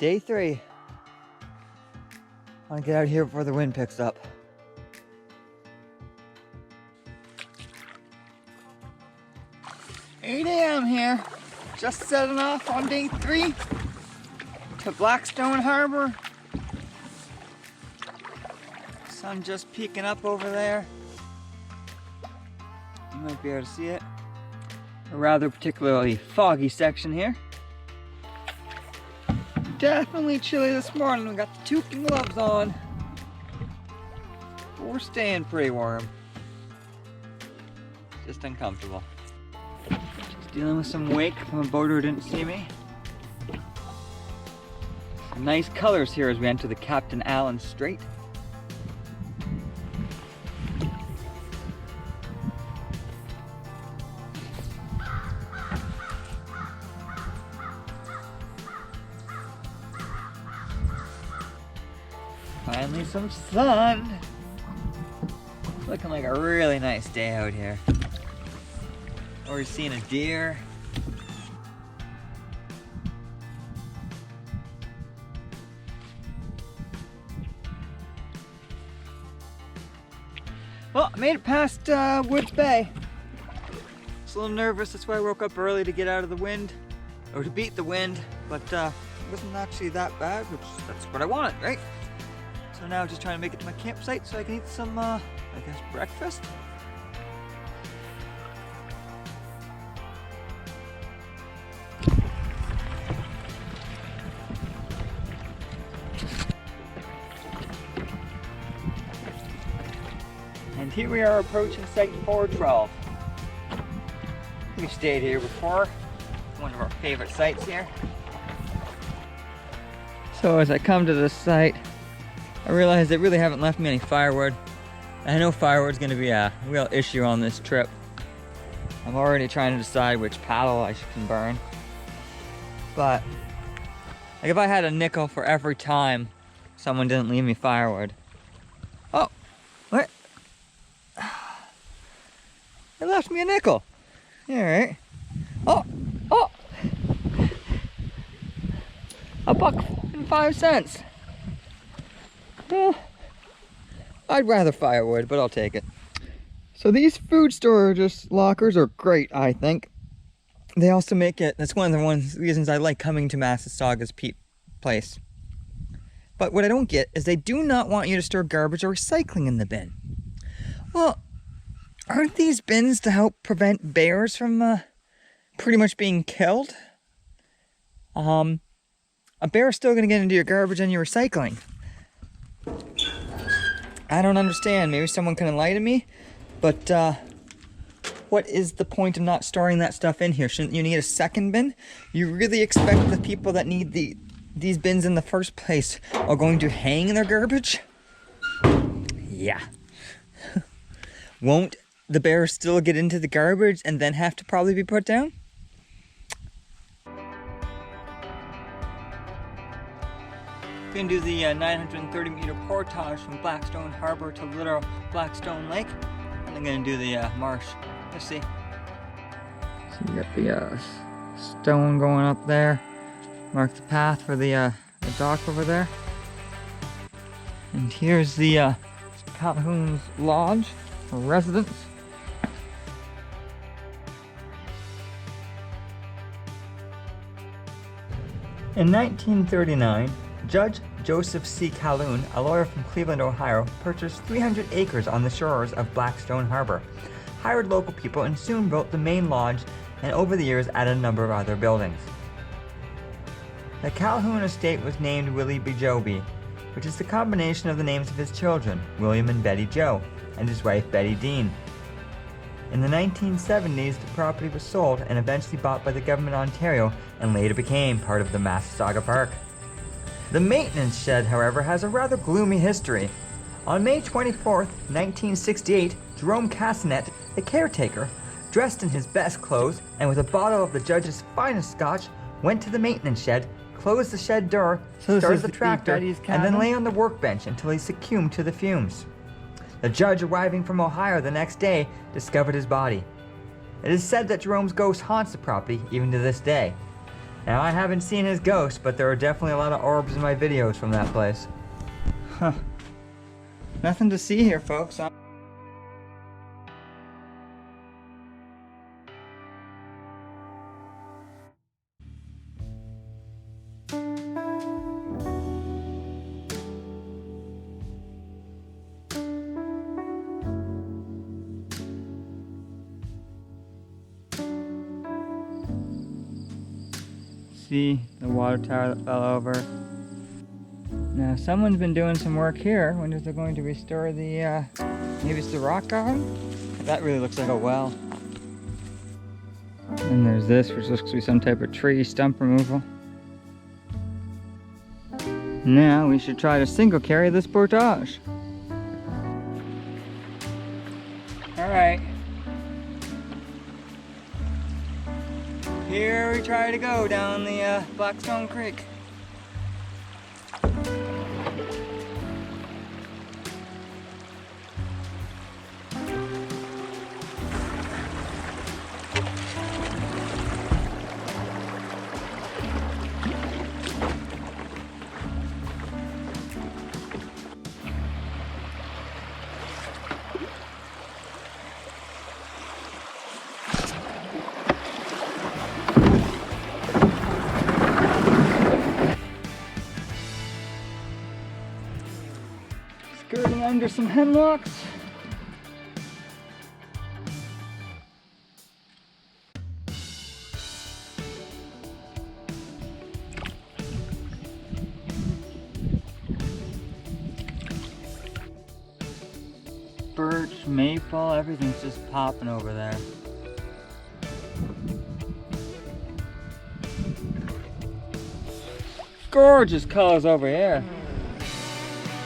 Day 3. I want to get out here before the wind picks up. "8 a.m. here, just setting off on day 3 to Blackstone Harbour. Sun just peeking up over there. You might be able to see it. A rather particularly foggy section here. Definitely chilly this morning. We got the toque gloves on. But we're staying pretty warm. Just uncomfortable. Just dealing with some wake from a boater who didn't see me. Some nice colors here as we enter the Captain Allen Strait. Finally some sun. Looking like a really nice day out here. Already seeing a deer. Well, I made it past Woods Bay. Just a little nervous, that's why I woke up early to get out of the wind, or to beat the wind, but it wasn't actually that bad, which that's what I wanted, right? So now just trying to make it to my campsite so I can eat some, I guess, breakfast. And here we are approaching Site 412. We've stayed here before. One of our favorite sites here. So as I come to this site, I realize they really haven't left me any firewood. I know firewood's gonna be a real issue on this trip. I'm already trying to decide which paddle I can burn. But, like if I had a nickel for every time someone didn't leave me firewood. Oh, what? They left me a nickel. All right. Oh, $1.05. Well, I'd rather firewood, but I'll take it. So these food storage lockers are great, I think. They also make it, that's one of the reasons I like coming to Massassauga's place. But what I don't get is they do not want you to store garbage or recycling in the bin. Well, aren't these bins to help prevent bears from pretty much being killed? A bear is still gonna get into your garbage and your recycling. I don't understand. Maybe someone can enlighten me, but what is the point of not storing that stuff in here? Shouldn't you need a second bin? You really expect the people that need these bins in the first place are going to hang in their garbage? Yeah. Won't the bears still get into the garbage and then have to probably be put down? We're going to do the 930-meter portage from Blackstone Harbour to Little Blackstone Lake. And I'm going to do the marsh. Let's see. So you got the stone going up there. Mark the path for the dock over there. And here's the Calhoun Lodge for residents. In 1939, Judge Joseph C. Calhoun, a lawyer from Cleveland, Ohio, purchased 300 acres on the shores of Blackstone Harbour, hired local people, and soon built the main lodge, and over the years added a number of other buildings. The Calhoun estate was named Willie B. Joby, which is the combination of the names of his children, William and Betty Joe, and his wife Betty Dean. In the 1970s, the property was sold and eventually bought by the government of Ontario and later became part of the Massassauga Park. The maintenance shed, however, has a rather gloomy history. On May 24, 1968, Jerome Castanet, the caretaker, dressed in his best clothes and with a bottle of the judge's finest scotch, went to the maintenance shed, closed the shed door, started the tractor, and then lay on the workbench until he succumbed to the fumes. The judge, arriving from Ohio the next day, discovered his body. It is said that Jerome's ghost haunts the property even to this day. Now, I haven't seen his ghost, but there are definitely a lot of orbs in my videos from that place. Huh. Nothing to see here, folks. See the water tower that fell over. Now someone's been doing some work here. I wonder if they're going to restore the, maybe it's the rock garden? That really looks like a well. And there's this, which looks to be some type of tree stump removal. Now we should try to single carry this portage. Alright. Here we try to go down the Blackstone Creek. Skirting under some hemlocks. Birch, maple, everything's just popping over there. Gorgeous colors over here.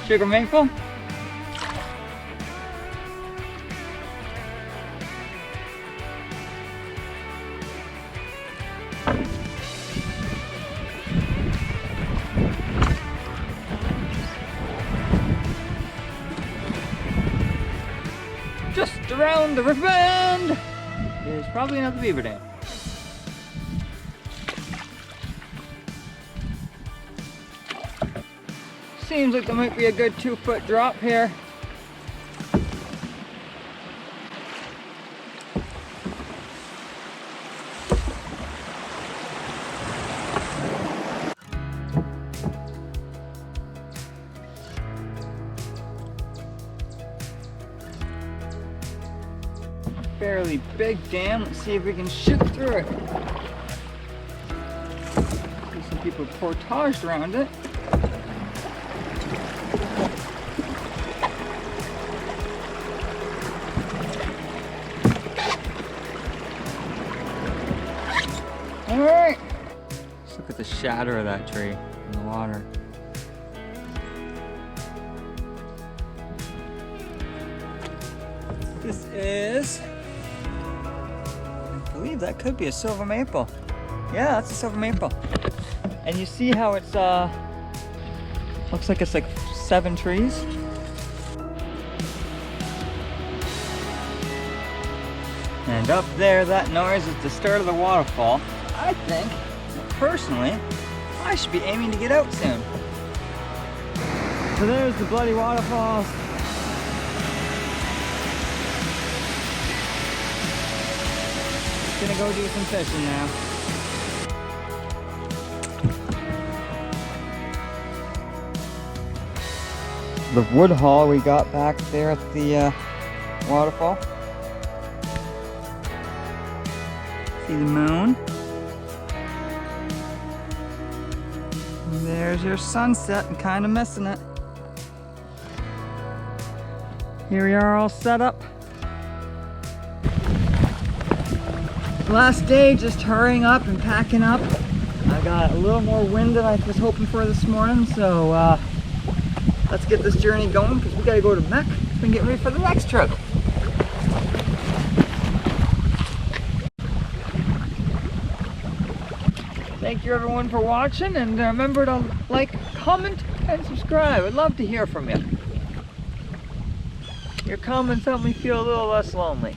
Sugar maple. Just around the river bend is probably another beaver dam. Seems like there might be a good 2-foot drop here. Fairly big dam. Let's see if we can shoot through it. See some people portaged around it. Alright. Let's look at the shadow of that tree in the water. This is, I believe that could be a silver maple. Yeah, that's a silver maple. And you see how it's, looks like it's like 7 trees. And up there, that noise is the start of the waterfall. I think, personally, I should be aiming to get out soon. So there's the bloody waterfalls. Gonna go do some fishing now. The wood haul we got back there at the waterfall. See the moon? And there's your sunset and kind of missing it. Here we are all set up. Last day, just hurrying up and packing up. I got a little more wind than I was hoping for this morning, so let's get this journey going because we gotta go to Mech and get ready for the next trip. Thank you everyone for watching, and remember to like, comment, and subscribe. I'd love to hear from you. Your comments help me feel a little less lonely.